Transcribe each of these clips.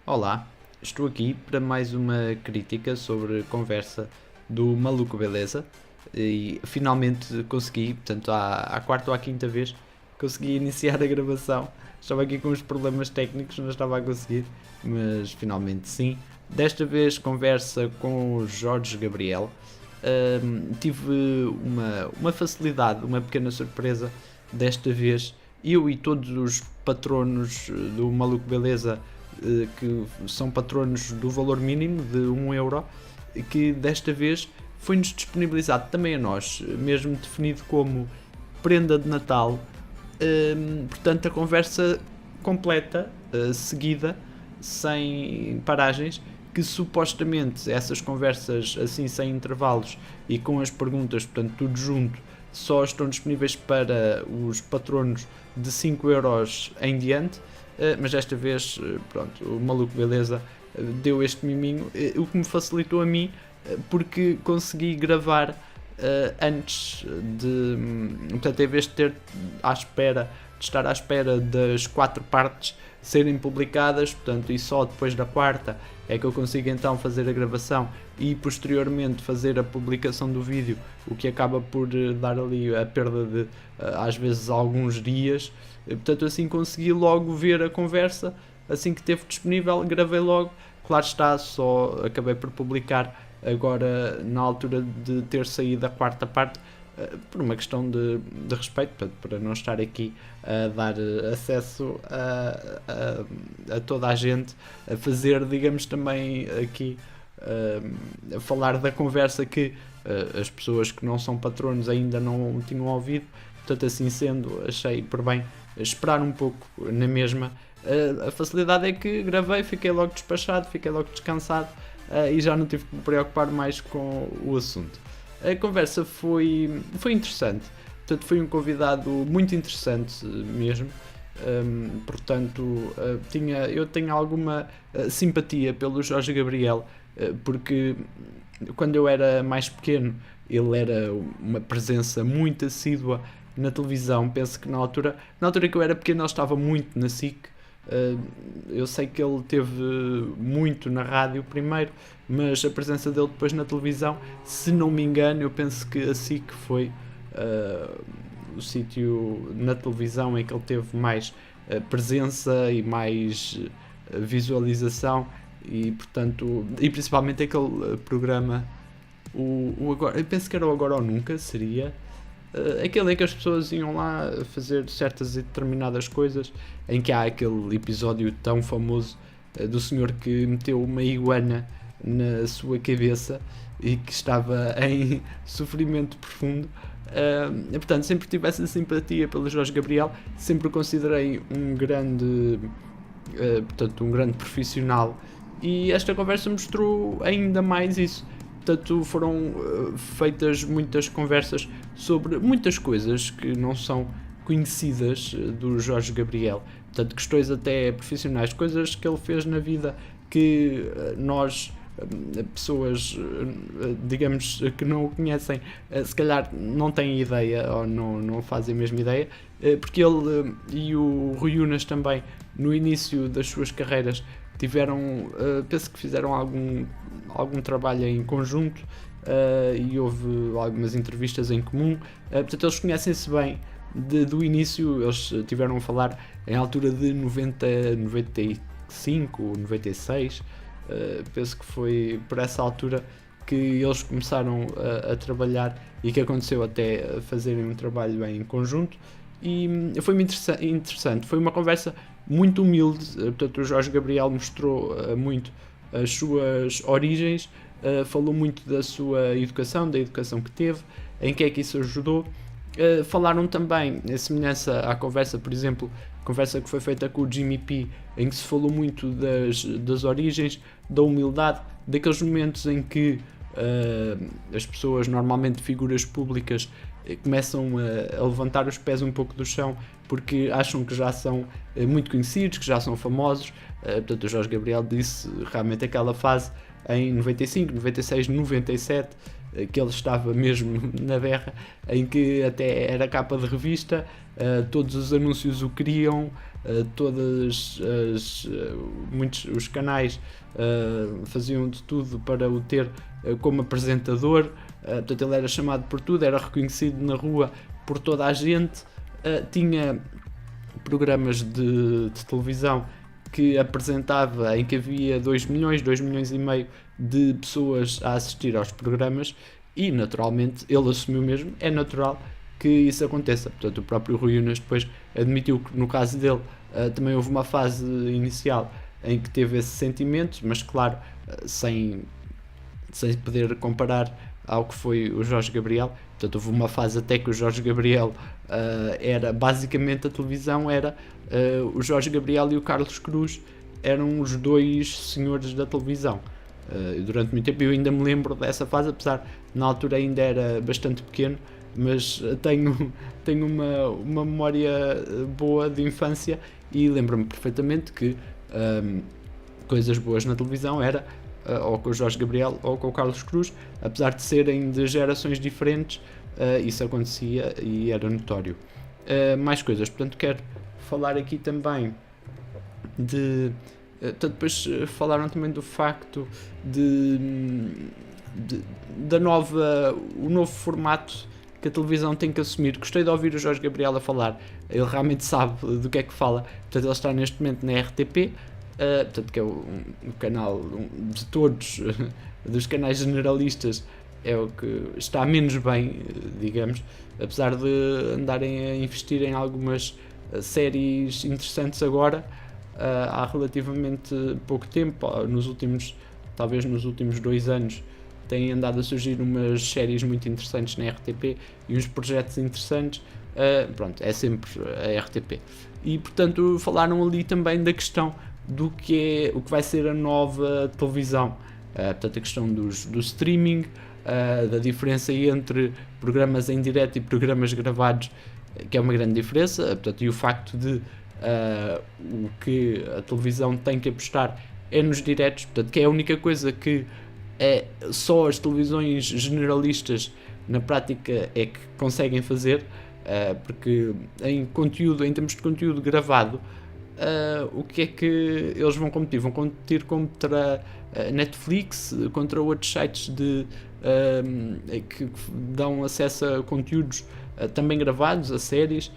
Olá, estou aqui para mais uma crítica sobre conversa do Maluco Beleza e finalmente consegui, portanto à quarta ou à quinta vez, consegui iniciar a gravação. Estava aqui com uns problemas técnicos, não estava a conseguir, mas finalmente sim. Desta vez conversa com o Jorge Gabriel. Tive uma facilidade, uma pequena surpresa desta vez. Eu e todos os patronos do Maluco Beleza, que são patronos do valor mínimo de 1€, que desta vez foi-nos disponibilizado também a nós, mesmo definido como prenda de Natal. Portanto, a conversa completa, seguida, sem paragens, que supostamente essas conversas assim sem intervalos e com as perguntas, portanto tudo junto, só estão disponíveis para os patronos de 5€ em diante. Mas desta vez, pronto, o Maluco Beleza deu este miminho, o que me facilitou a mim, porque consegui gravar antes de, portanto, em vez de estar à espera das 4 partes serem publicadas, portanto, e só depois da quarta é que eu consigo então fazer a gravação e posteriormente fazer a publicação do vídeo, o que acaba por dar ali a perda de às vezes alguns dias. Portanto, assim consegui logo ver a conversa, assim que esteve disponível, gravei logo. Claro está, só acabei por publicar agora na altura de ter saído a quarta parte, por uma questão de respeito, para não estar aqui a dar acesso a toda a gente, a fazer, digamos, também aqui a falar da conversa que as pessoas que não são patronos ainda não tinham ouvido. Portanto, assim sendo, achei por bem esperar um pouco na mesma. A facilidade é que gravei, fiquei logo despachado, fiquei logo descansado, e já não tive que me preocupar mais com o assunto. A conversa foi interessante, portanto foi um convidado muito interessante mesmo. Portanto, eu tenho alguma simpatia pelo Jorge Gabriel, porque quando eu era mais pequeno ele era uma presença muito assídua na televisão. Penso que na altura que eu era pequeno ele estava muito na SIC. Eu sei que ele teve muito na rádio primeiro, mas a presença dele depois na televisão, se não me engano, eu penso que a SIC foi o sítio na televisão em que ele teve mais presença e mais visualização, e portanto, e principalmente aquele programa, o Agora, eu penso que era o Agora ou Nunca, seria aquele em que as pessoas iam lá fazer certas e determinadas coisas, em que há aquele episódio tão famoso do senhor que meteu uma iguana na sua cabeça e que estava em sofrimento profundo. Portanto, sempre tive essa simpatia pelo Jorge Gabriel, sempre o considerei um grande profissional, e esta conversa mostrou ainda mais isso. Portanto, foram feitas muitas conversas sobre muitas coisas que não são conhecidas do Jorge Gabriel. Portanto, questões até profissionais, coisas que ele fez na vida que nós, pessoas, digamos, que não o conhecem, se calhar não têm ideia, ou não fazem a mesma ideia, porque ele e o Rui Unas também, no início das suas carreiras, penso que fizeram algum trabalho em conjunto, e houve algumas entrevistas em comum. Portanto, eles conhecem-se bem do início. Eles tiveram a falar em altura de 95 ou 96, penso que foi por essa altura que eles começaram a trabalhar, e que aconteceu até fazerem um trabalho em conjunto. E foi muito interessante, foi uma conversa muito humilde. Portanto, o Jorge Gabriel mostrou muito as suas origens, falou muito da sua educação, da educação que teve, em que é que isso ajudou. Falaram também, em semelhança à conversa, por exemplo, conversa que foi feita com o Jimmy P, em que se falou muito das origens, da humildade, daqueles momentos em que as pessoas, normalmente figuras públicas, começam a levantar os pés um pouco do chão porque acham que já são muito conhecidos, que já são famosos. Portanto, o Jorge Gabriel disse realmente aquela fase em 95, 96, 97, que ele estava mesmo na berra, em que até era capa de revista, todos os anúncios o queriam, muitos os canais faziam de tudo para o ter como apresentador. Portanto, ele era chamado por tudo, era reconhecido na rua por toda a gente, tinha programas de televisão que apresentava, em que havia 2 milhões e meio de pessoas a assistir aos programas, e naturalmente ele assumiu mesmo, é natural que isso aconteça. Portanto, o próprio Rui Unas depois admitiu que no caso dele também houve uma fase inicial em que teve esse sentimento, mas claro, sem poder comparar ao que foi o Jorge Gabriel. Portanto, houve uma fase até que o Jorge Gabriel era basicamente a televisão, era o Jorge Gabriel e o Carlos Cruz eram os dois senhores da televisão. Durante muito tempo eu ainda me lembro dessa fase, apesar de na altura ainda era bastante pequeno, mas tenho uma memória boa de infância e lembro-me perfeitamente que coisas boas na televisão era ou com o Jorge Gabriel ou com o Carlos Cruz, apesar de serem de gerações diferentes, isso acontecia e era notório. Mais coisas, portanto quero falar aqui também de... depois falaram também do facto o novo formato que a televisão tem que assumir. Gostei de ouvir o Jorge Gabriel a falar, ele realmente sabe do que é que fala. Portanto, ele está neste momento na RTP, portanto, que é um canal de todos, dos canais generalistas, é o que está menos bem, digamos, apesar de andarem a investir em algumas séries interessantes agora, há relativamente pouco tempo, talvez nos últimos 2 anos, têm andado a surgir umas séries muito interessantes na RTP e uns projetos interessantes. Pronto, é sempre a RTP. E portanto falaram ali também da questão do que vai ser a nova televisão, portanto a questão do streaming, da diferença entre programas em direto e programas gravados, que é uma grande diferença, portanto, e o facto de o que a televisão tem que apostar é nos diretos, portanto, que é a única coisa que só as televisões generalistas na prática é que conseguem fazer, porque em termos de conteúdo gravado, o que é que eles vão competir? Vão competir contra a Netflix, contra outros sites que dão acesso a conteúdos também gravados, a séries.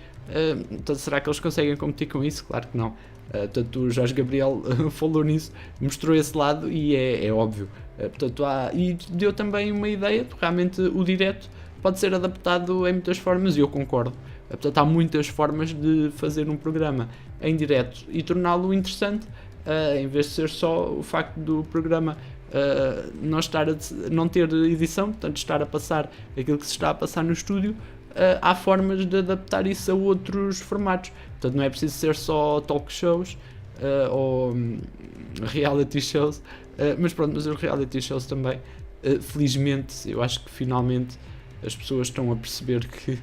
Então, será que eles conseguem competir com isso? Claro que não. Portanto, o Jorge Gabriel falou nisso, mostrou esse lado e é óbvio. Portanto, e deu também uma ideia de realmente o direto pode ser adaptado em muitas formas, e eu concordo. Portanto, há muitas formas de fazer um programa em direto e torná-lo interessante, em vez de ser só o facto do programa não ter edição, portanto estar a passar aquilo que se está a passar no estúdio. Há formas de adaptar isso a outros formatos, portanto não é preciso ser só talk shows ou reality shows, mas os reality shows também, felizmente, eu acho que finalmente as pessoas estão a perceber que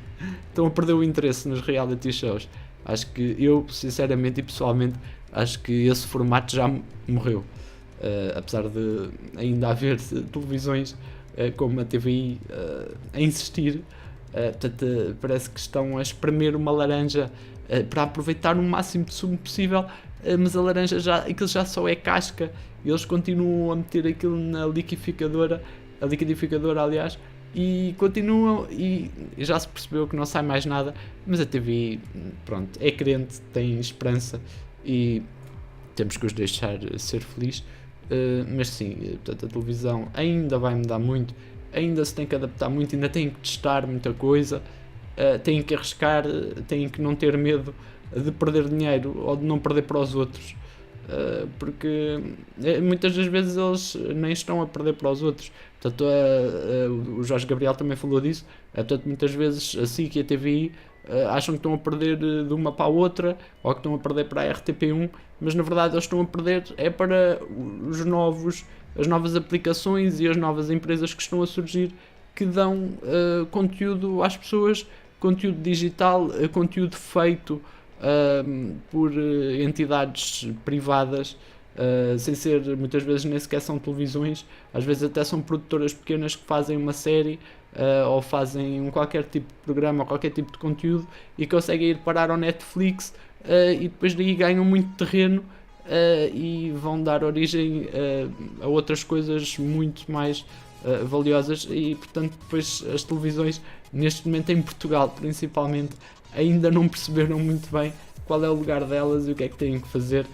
estão a perder o interesse nos reality shows. Acho que eu, sinceramente e pessoalmente, acho que esse formato já morreu. Apesar de ainda haver televisões como a TVI a insistir, portanto, parece que estão a espremer uma laranja para aproveitar o máximo de sumo possível, mas a laranja aquilo já só é casca, e eles continuam a meter aquilo na liquidificadora, aliás, e continuam, e já se percebeu que não sai mais nada, mas a TVI, pronto, é crente, tem esperança e temos que os deixar ser felizes. Mas sim, portanto, a televisão ainda vai mudar muito, ainda se tem que adaptar muito, ainda tem que testar muita coisa, tem que arriscar, tem que não ter medo de perder dinheiro ou de não perder para os outros, porque muitas das vezes eles nem estão a perder para os outros. Portanto, o Jorge Gabriel também falou disso. Portanto, muitas vezes a SIC e a TVI acham que estão a perder de uma para a outra, ou que estão a perder para a RTP1, mas na verdade eles estão a perder para as novas aplicações e as novas empresas que estão a surgir, que dão conteúdo às pessoas, conteúdo digital, conteúdo feito por entidades privadas, sem ser, muitas vezes nem sequer são televisões, às vezes até são produtoras pequenas que fazem uma série ou fazem qualquer tipo de programa ou qualquer tipo de conteúdo e conseguem ir parar ao Netflix e depois daí ganham muito terreno e vão dar origem a outras coisas muito mais valiosas, e portanto depois as televisões neste momento em Portugal principalmente ainda não perceberam muito bem qual é o lugar delas e o que é que têm que fazer,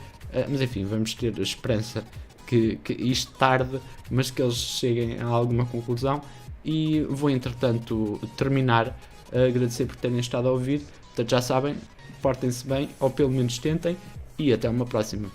mas enfim, vamos ter esperança que isto tarde, mas que eles cheguem a alguma conclusão. E vou entretanto terminar a agradecer por terem estado a ouvir. Portanto, já sabem, portem-se bem, ou pelo menos tentem, e até uma próxima.